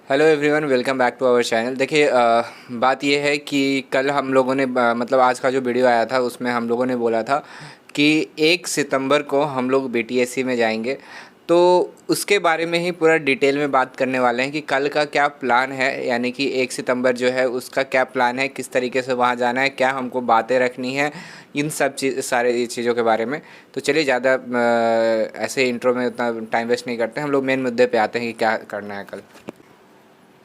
Hello everyone, welcome back to our channel. देखिए बात ये है कि कल हम लोगों ने मतलब आज का जो वीडियो आया था उसमें हम लोगों ने बोला था कि 1 सितंबर को हम लोग बीटीएससी में जाएंगे। तो उसके बारे में ही पूरा डिटेल में बात करने वाले हैं कि कल का क्या प्लान है, यानी कि 1 सितंबर जो है उसका क्या प्लान है, किस तरीके से वहाँ जाना है, क्या हमको बातें रखनी है, इन सब सारे चीज़ों के बारे में। तो चलिए ज़्यादा ऐसे इंट्रो में उतना टाइम वेस्ट नहीं करते, हम लोग मेन मुद्दे पे आते हैं कि क्या करना है कल।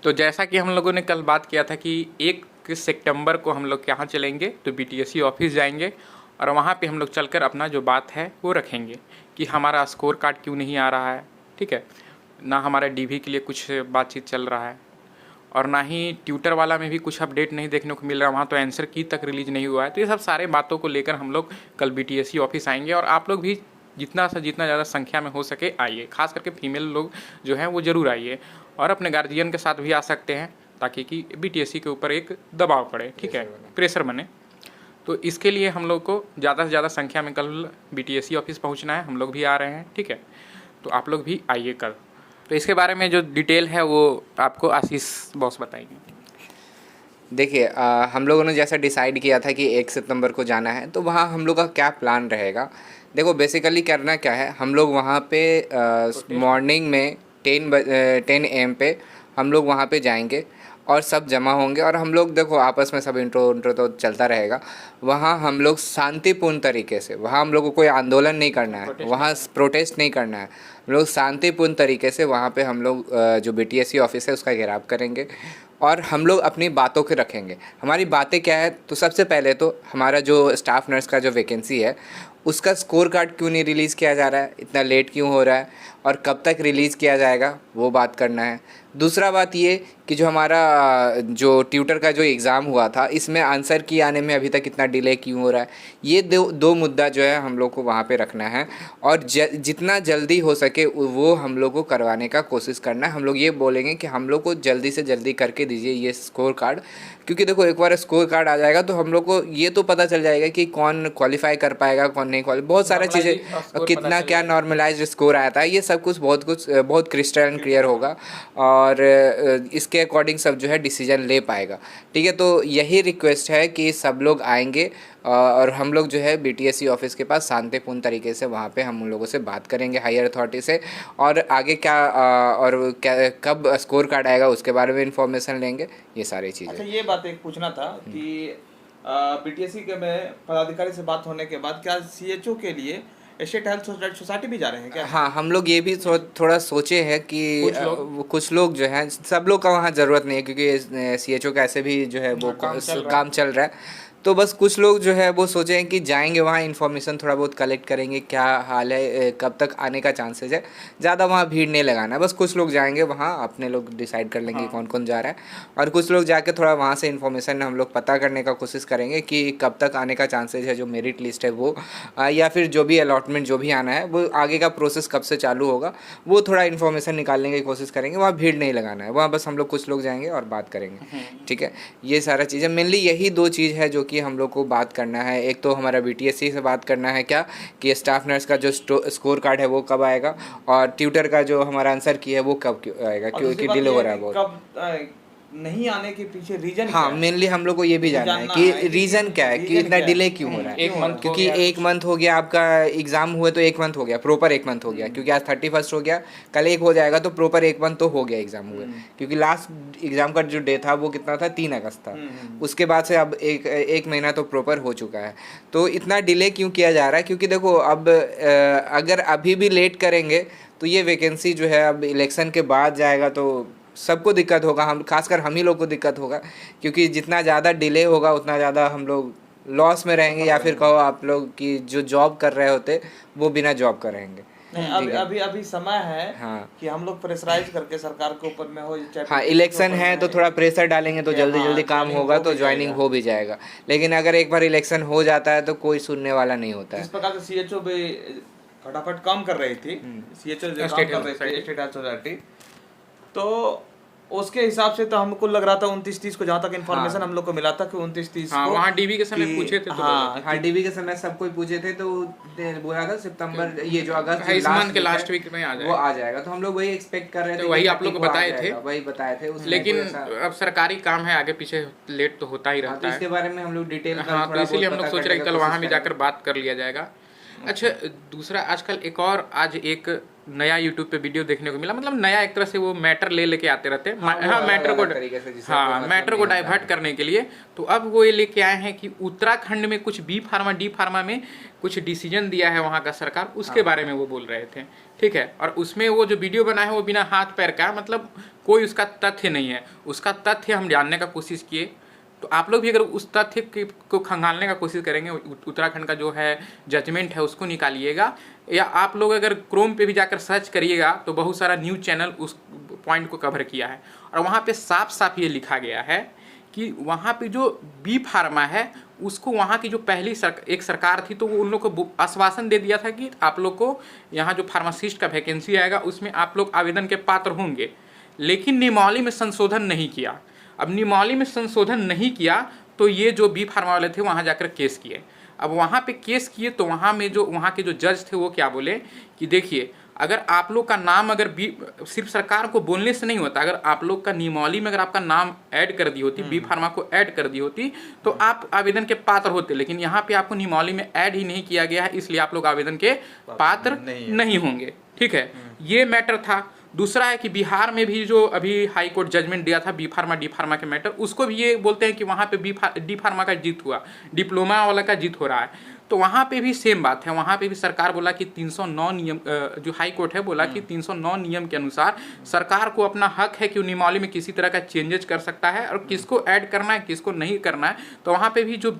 तो जैसा कि हम लोगों ने कल बात किया था कि 1 सितंबर को हम लोग कहाँ चलेंगे, तो बीटीएससी ऑफिस जाएंगे और वहाँ पे हम लोग चलकर अपना जो बात है वो रखेंगे कि हमारा स्कोर कार्ड क्यों नहीं आ रहा है, ठीक है ना, हमारे डीवी के लिए कुछ बातचीत चल रहा है और ना ही ट्यूटर वाला में भी कुछ अपडेट नहीं देखने को मिल रहा, वहाँ तो आंसर की तक रिलीज नहीं हुआ है। तो ये सब सारे बातों को लेकर हम लोग कल बीटीएससी ऑफिस आएंगे और आप लोग भी जितना ज़्यादा संख्या में हो सके आइए, खास करके फीमेल लोग जो हैं वो ज़रूर आइए और अपने गार्जियन के साथ भी आ सकते हैं ताकि कि बीटीएससी के ऊपर एक दबाव पड़े, ठीक है, प्रेशर बने। तो इसके लिए हम लोग को ज़्यादा से ज़्यादा संख्या में कल बीटीएससी ऑफिस पहुंचना है, हम लोग भी आ रहे हैं, ठीक है। तो आप लोग भी आइए कल। तो इसके बारे में जो डिटेल है वो आपको आशीष बॉस बताएंगे। देखिए हम लोगों ने जैसा डिसाइड किया था कि 1 सितंबर को जाना है, तो वहाँ हम लोग का क्या प्लान रहेगा। देखो बेसिकली करना क्या है, हम लोग वहाँ पे मॉर्निंग में 10 AM पे हम लोग वहाँ पे जाएंगे और सब जमा होंगे और हम लोग देखो आपस में सब इंट्रो तो चलता रहेगा। वहाँ हम लोग शांतिपूर्ण तरीके से, वहाँ हम लोग को कोई आंदोलन नहीं करना है, वहाँ प्रोटेस्ट नहीं करना है, हम लोग शांतिपूर्ण तरीके से वहाँ पे हम लोग जो बीटीएससी ऑफिस है उसका घेराव करेंगे और हम लोग अपनी बातों के रखेंगे। हमारी बातें क्या है, तो सबसे पहले तो हमारा जो स्टाफ नर्स का जो वैकेंसी है उसका स्कोर कार्ड क्यों नहीं रिलीज़ किया जा रहा है, इतना लेट क्यों हो रहा है और कब तक रिलीज़ किया जाएगा, वो बात करना है। दूसरा बात ये कि जो हमारा जो ट्यूटर का जो एग्ज़ाम हुआ था इसमें आंसर की आने में अभी तक इतना डिले क्यों हो रहा है, ये दो मुद्दा जो है हम लोग को वहाँ पे रखना है और जितना जल्दी हो सके वो हम लोग को करवाने का कोशिश करना है। हम लोग ये बोलेंगे कि हम लोग को जल्दी से जल्दी करके दीजिए ये स्कोर कार्ड, क्योंकि देखो एक बार स्कोर कार्ड आ जाएगा तो हम लोग को ये तो पता चल जाएगा कि कौन क्वालिफाई कर पाएगा कौन नहीं क्वालिफाई, बहुत सारी चीज़ें, कितना क्या नॉर्मलाइज्ड स्कोर आया था, ये सब कुछ बहुत क्रिस्टल एंड क्लियर होगा और इसके अकॉर्डिंग सब जो है डिसीजन ले पाएगा। ठीक है, तो यही रिक्वेस्ट है कि सब लोग आएंगे और हम लोग जो है बीटीएससी ऑफिस के पास शांतिपूर्ण तरीके से वहाँ पे हम उन लोगों से बात करेंगे हायर अथॉरिटी से और आगे क्या और क्या कब स्कोर कार्ड आएगा उसके बारे में इंफॉर्मेशन लेंगे, ये सारी चीज़ें। अच्छा, ये बात एक पूछना था कि बीटीएससी के में पदाधिकारी से बात होने के बाद क्या सीएचओ के लिए स्टेट हेल्थ सोसाइटी भी जा रहे हैं क्या? हाँ, हम लोग ये भी थोड़ा सोचे हैं कि कुछ लोग जो हैं, सब लोग का वहाँ ज़रूरत नहीं है क्योंकि सीएचओ का ऐसे भी जो है वो काम चल रहा है। तो बस कुछ लोग जो है वो सोचे हैं कि जाएंगे वहाँ, इन्फॉर्मेशन थोड़ा बहुत कलेक्ट करेंगे, क्या हाल है, कब तक आने का चांसेस है, ज़्यादा वहाँ भीड़ नहीं लगाना है। बस कुछ लोग जाएंगे वहाँ, अपने लोग डिसाइड कर लेंगे कौन कौन जा रहा है और कुछ लोग जाके थोड़ा वहाँ से इन्फॉर्मेशन हम लोग पता करने का कोशिश करेंगे कि कब तक आने का चांसेस है, जो मेरिट लिस्ट है वो या फिर जो भी अलॉटमेंट जो भी आना है वो आगे का प्रोसेस कब से चालू होगा, वो थोड़ा इन्फॉर्मेशन निकालने की कोशिश करेंगे। वहाँ भीड़ नहीं लगाना है, वहाँ बस हम लोग कुछ लोग जाएंगे और बात करेंगे। ठीक है, ये सारा चीज़ें मेनली यही दो चीज़ है जो कि हम लोग को बात करना है। एक तो हमारा बीटीएससी से बात करना है क्या कि स्टाफ नर्स का जो स्कोर कार्ड है वो कब आएगा और ट्यूटर का जो हमारा आंसर की है वो कब आएगा, क्योंकि डिले हो रहा है बहुत। कब नहीं आने के पीछे रीजन हाँ, मेनली हम लोग को ये भी जानना है कि रीज़न क्या है कि इतना डिले क्यों हो रहा है। क्योंकि 1 मंथ हो गया आपका एग्ज़ाम हुए, तो 1 मंथ हो गया, प्रॉपर 1 मंथ हो गया, क्योंकि आज 31 हो गया, कल 1 हो जाएगा तो प्रॉपर 1 मंथ तो हो गया एग्ज़ाम हुए। क्योंकि लास्ट एग्ज़ाम का जो डे था वो कितना था, 3 अगस्त था। उसके बाद से अब एक महीना तो प्रॉपर हो चुका है। तो इतना डिले क्यों किया जा रहा है, क्योंकि देखो अब अगर अभी भी लेट करेंगे तो ये वैकेंसी जो है अब इलेक्शन के बाद जाएगा तो सबको दिक्कत होगा, हम खासकर हम ही लोग को दिक्कत होगा, क्योंकि जितना ज़्यादा डिले होगा उतना ज़्यादा हम लोग लॉस में रहेंगे, या फिर कहो आप लोग कि जो जॉब कर रहे होते वो बिना जॉब कर रहेंगे। अभी समय है। हाँ, कि हम लोग प्रेशराइज करके सरकार के ऊपर में हो, हाँ, इलेक्शन है तो थोड़ा प्रेशर डालेंगे तो जल्दी जल्दी काम होगा तो ज्वाइनिंग हो भी जाएगा। लेकिन अगर एक बार इलेक्शन हो जाता है तो कोई सुनने वाला नहीं होता है। इस प्रकार से सीएचओ भी फटाफट काम कर रही थी, सीएचओ जो काम कर रही थी स्टेट हेल्थ सोसाइटी, तो उसके हिसाब से तो हमको लग रहा था 29-30 को, जहाँ तक इन्फॉर्मेशन हम लोग को मिला था कि 29-30 हाँ, को वहाँ डीबी के समय पूछे थे तो हाँ हाँ डीबी के समय सब कोई पूछे थे तो बोला था सितंबर, ये जो अगस्त इस मंथ के लास्ट वीक में आ वो जाएगा। आ जाएगा। तो हम लोग वही एक्सपेक्ट कर रहे थे, तो वही कि आप लोग को 30 आ बताए थे। जाएगा, वही बताए थे उसमें लेकिन कोई ऐसा- अब सरकारी काम है, आगे पीछे लेट तो होता ही हाँ, तो रहता इसके है। बारे में हम लोग डिटेल हाँ, तो इसीलिए हम लोग सोच रहे हैं कि कल वहाँ भी जाकर बात कर लिया जाएगा। अच्छा, दूसरा आजकल एक और आज एक नया यूट्यूब पे वीडियो देखने को मिला, मतलब नया एक तरह से वो मैटर ले लेके आते रहते हैं। हाँ, मैटर को मैटर को डाइवर्ट करने के लिए। तो अब वो ये लेके आए हैं कि उत्तराखंड में कुछ डी फार्मा में कुछ डिसीजन दिया है वहाँ का सरकार, उसके बारे में वो बोल रहे थे। ठीक है, और उसमें वो जो वीडियो बना है वो बिना हाथ पैर का, मतलब कोई उसका तथ्य नहीं है। उसका तथ्य हम जानने का कोशिश किए, तो आप लोग भी अगर उस तथ्य को खंगालने का कोशिश करेंगे, उत्तराखंड का जो है जजमेंट है उसको निकालिएगा, या आप लोग अगर क्रोम पे भी जाकर सर्च करिएगा तो बहुत सारा न्यूज़ चैनल उस पॉइंट को कवर किया है, और वहाँ पे साफ साफ ये लिखा गया है कि वहाँ पे जो बी फार्मा है उसको वहाँ की जो पहली एक सरकार थी, तो वो उन लोग को आश्वासन दे दिया था कि आप लोग को यहाँ जो फार्मासिस्ट का वैकेंसी आएगा उसमें आप लोग आवेदन के पात्र होंगे। लेकिन नियमावली में संशोधन नहीं किया। अब नियमावली में संशोधन नहीं किया तो ये जो बी फार्मा वाले थे वहाँ जाकर केस किए। अब वहाँ पे केस किए तो वहाँ के जो जज थे वो क्या बोले कि देखिए, अगर आप लोग का नाम अगर सिर्फ सरकार को बोलने से नहीं होता, अगर आप लोग का नियमावली में अगर आपका नाम ऐड कर दी होती, बी फार्मा को ऐड कर दी होती तो आप आवेदन के पात्र होते। लेकिन यहाँ पे आपको नियमावली में ऐड ही नहीं किया गया है, इसलिए आप लोग आवेदन के पात्र नहीं होंगे। ठीक है, ये मैटर था। दूसरा है कि बिहार में भी जो अभी हाई कोर्ट जजमेंट दिया था बी फार्मा डी फार्मा के मैटर, उसको भी ये बोलते हैं कि वहाँ पे डी फार्मा का जीत हुआ, डिप्लोमा वाला का जीत हो रहा है। तो वहाँ पे भी सेम बात है, वहाँ पे भी सरकार बोला कि 309 नियम, जो हाई कोर्ट है बोला कि 309 नियम के अनुसार सरकार को अपना हक है कि नियमावली में किसी तरह का चेंजेस कर सकता है, और किसको ऐड करना है किसको नहीं करना है। तो वहाँ पे भी जो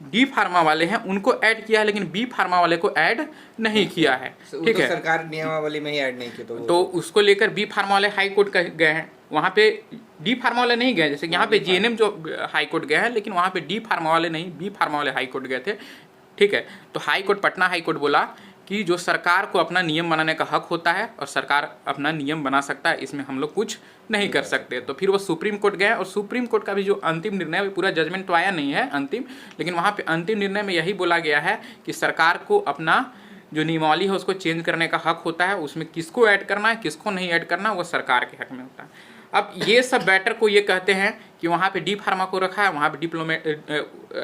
डी फार्मा वाले हैं उनको ऐड किया है, लेकिन बी फार्मा वाले को ऐड नहीं किया है। ठीक है, सरकार नियमावली में ही ऐड नहीं की, तो उसको लेकर बी फार्मा वाले हाई कोर्ट गए हैं, वहाँ पे डी फार्मा वाले नहीं गए। जैसे यहाँ पे जीएनएम जो हाई कोर्ट गए हैं, लेकिन वहाँ पे डी फार्मा वाले नहीं, बी फार्मा वाले हाई कोर्ट गए थे। ठीक है, तो high court, Patna high court बोला कि जो सरकार को अपना नियम बनाने का हक होता है और सरकार अपना नियम बना सकता है, इसमें हम लोग कुछ नहीं कर सकते। तो फिर वो सुप्रीम कोर्ट गए, और सुप्रीम कोर्ट का भी जो अंतिम निर्णय है, पूरा जजमेंट तो आया नहीं है अंतिम, लेकिन वहाँ पे अंतिम निर्णय में यही बोला गया है कि सरकार को अपना जो नियमावली है उसको चेंज करने का हक होता है, उसमें किसको ऐड करना है किसको नहीं ऐड करना है वो सरकार के हक में होता है। अब ये सब बैटर को ये कहते हैं कि वहाँ पे डी फार्मा को रखा है, वहाँ पे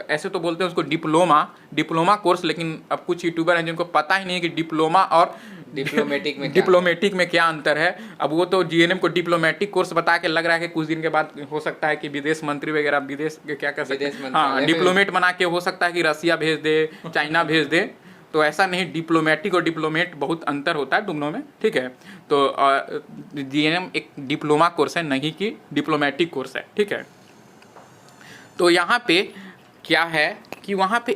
ऐसे तो बोलते हैं उसको डिप्लोमा कोर्स, लेकिन अब कुछ यूट्यूबर हैं जिनको पता ही नहीं है कि डिप्लोमा और डिप्लोमेटिक में क्या अंतर है। अब वो तो जीएनएम को डिप्लोमेटिक कोर्स बता के लग रहा है कि कुछ दिन के बाद हो सकता है कि विदेश मंत्री वगैरह विदेश के क्या कर सकते हैं, हाँ डिप्लोमेट बना के हो सकता है कि रसिया भेज दे, चाइना भेज दे। तो ऐसा नहीं, डिप्लोमेटिक और डिप्लोमेट बहुत अंतर होता है दोनों में। ठीक है, तो जीएनएम एक डिप्लोमा कोर्स है, नहीं कि डिप्लोमेटिक कोर्स है। ठीक है, तो यहाँ पे क्या है कि वहाँ पे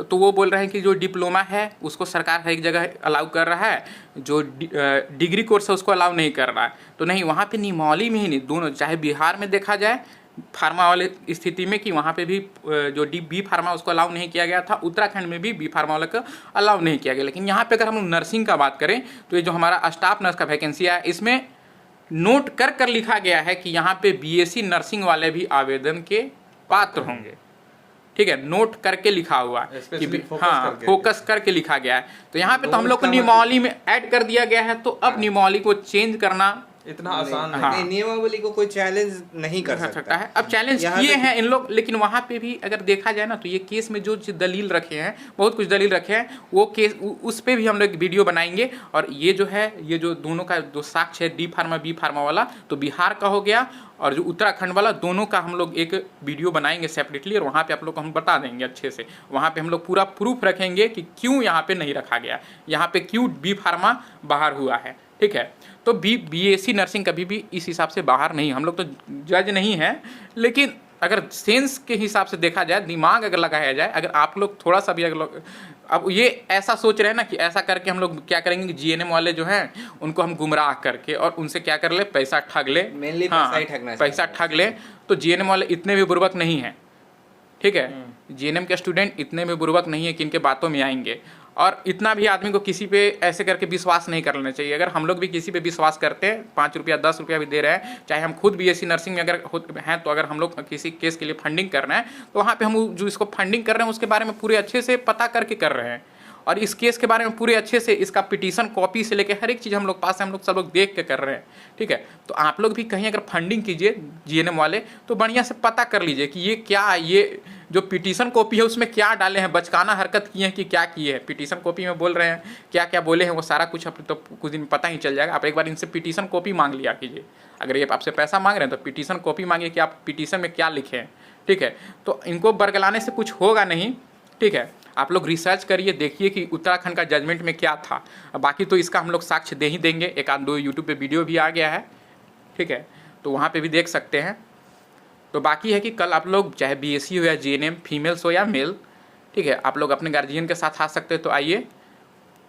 तो वो बोल रहे हैं कि जो डिप्लोमा है उसको सरकार हर एक जगह अलाउ कर रहा है, जो डिग्री कोर्स है उसको अलाउ नहीं कर रहा है। तो नहीं, वहाँ पे नियमावली में ही नहीं, दोनों, चाहे बिहार में देखा जाए फार्मा वाले स्थिति में कि वहाँ पे भी जो बी फार्मा उसको अलाउ नहीं किया गया था, उत्तराखंड में भी बी फार्मा वाले को अलाउ नहीं किया गया। लेकिन यहाँ पे अगर हम नर्सिंग का बात करें तो ये जो हमारा स्टाफ नर्स का वैकेंसी है, इसमें नोट कर लिखा गया है कि यहाँ पे बीएससी नर्सिंग वाले भी आवेदन के पात्र होंगे। ठीक है, नोट करके लिखा हुआ है कि हाँ, फोकस करके लिखा गया है। तो यहाँ पे तो हम लोग को नियमावली में ऐड कर दिया गया है, तो अब नियमावली को चेंज करना इतना आसान नहीं। हाँ। नियमावली को कोई चैलेंज नहीं कर सकता है। अब चैलेंज किए हैं इन लोग, लेकिन वहाँ पे भी अगर देखा जाए ना तो ये केस में जो दलील रखे हैं, बहुत कुछ दलील रखे हैं, वो केस उस पे भी हम लोग वीडियो बनाएंगे। और ये जो है, ये जो दोनों का जो साक्ष्य है, डी फार्मा बी फार्मा वाला, तो बिहार का हो गया, और जो उत्तराखंड वाला, दोनों का हम लोग एक वीडियो बनाएंगे सेपरेटली, और वहाँ पे आप लोग को हम बता देंगे अच्छे से। वहाँ पे हम लोग पूरा प्रूफ रखेंगे कि क्यों यहाँ पे नहीं रखा गया, यहाँ पे क्यों बी फार्मा बाहर हुआ है। ठीक है, तो बीएससी नर्सिंग कभी भी इस हिसाब से बाहर नहीं, हम लोग तो जज नहीं हैं, लेकिन अगर सेंस के हिसाब से देखा जाए, दिमाग अगर लगाया जाए, अगर आप लोग थोड़ा सा भी अगर अब ये ऐसा सोच रहे हैं ना कि ऐसा करके हम लोग क्या करेंगे कि जीएनएम वाले जो हैं उनको हम गुमराह करके और उनसे क्या कर ले, पैसा ठग ले, मेनली पैसा ठग ले। तो जीएनएम वाले इतने भी बुर्बक नहीं हैं। ठीक है, जीएनएम के स्टूडेंट इतने में बुर्बक नहीं है कि इनके बातों में आएंगे। और इतना भी आदमी को किसी पे ऐसे करके विश्वास नहीं कर लेना चाहिए। अगर हम लोग भी किसी पे विश्वास करते हैं, 5 रुपया 10 रुपया भी दे रहे हैं, चाहे हम खुद बीएससी नर्सिंग में अगर हैं, तो अगर हम लोग किसी केस के लिए फंडिंग कर रहे हैं तो वहाँ पे हम जो इसको फंडिंग कर रहे हैं उसके बारे में पूरे अच्छे से पता करके कर रहे हैं, और इस केस के बारे में पूरे अच्छे से इसका पिटीशन कॉपी से लेकर हर एक चीज़ हम लोग पास है, हम लोग सब लोग देख के कर रहे हैं। ठीक है, तो आप लोग भी कहीं अगर फंडिंग कीजिए जीएनएम वाले तो बढ़िया से पता कर लीजिए कि ये क्या, ये जो पिटीशन कॉपी है उसमें क्या डाले हैं, बचकाना हरकत किए हैं कि क्या किए हैं। पिटीशन कॉपी में बोल रहे हैं क्या क्या बोले हैं, वो सारा कुछ आप तो कुछ दिन पता ही चल जाएगा। आप एक बार इनसे पिटीशन कॉपी मांग लिया कीजिए। अगर ये आपसे पैसा मांग रहे हैं तो पिटीशन कॉपी मांगिए कि आप पिटीशन में क्या लिखे हैं। ठीक है, तो इनको बरगलाने से कुछ होगा नहीं। ठीक है, आप लोग रिसर्च करिए, देखिए कि उत्तराखंड का जजमेंट में क्या था। बाकी तो इसका हम लोग साक्ष्य दे ही देंगे, एक आध दो यूट्यूब पे वीडियो भी आ गया है। ठीक है, तो वहाँ पे भी देख सकते हैं। तो बाकी है कि कल आप लोग चाहे बीएससी हो या जीएनएम, फीमेल्स हो या मेल, ठीक है, आप लोग अपने गार्जियन के साथ आ सकते हैं तो आइए।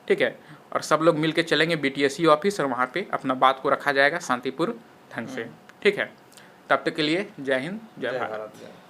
ठीक है, और सब लोग मिल के चलेंगे बीटीएससी ऑफिस और वहाँ पे अपना बात को रखा जाएगा शांतिपूर्ण ढंग से। ठीक है, तब तक के लिए जय हिंद, जय भारत।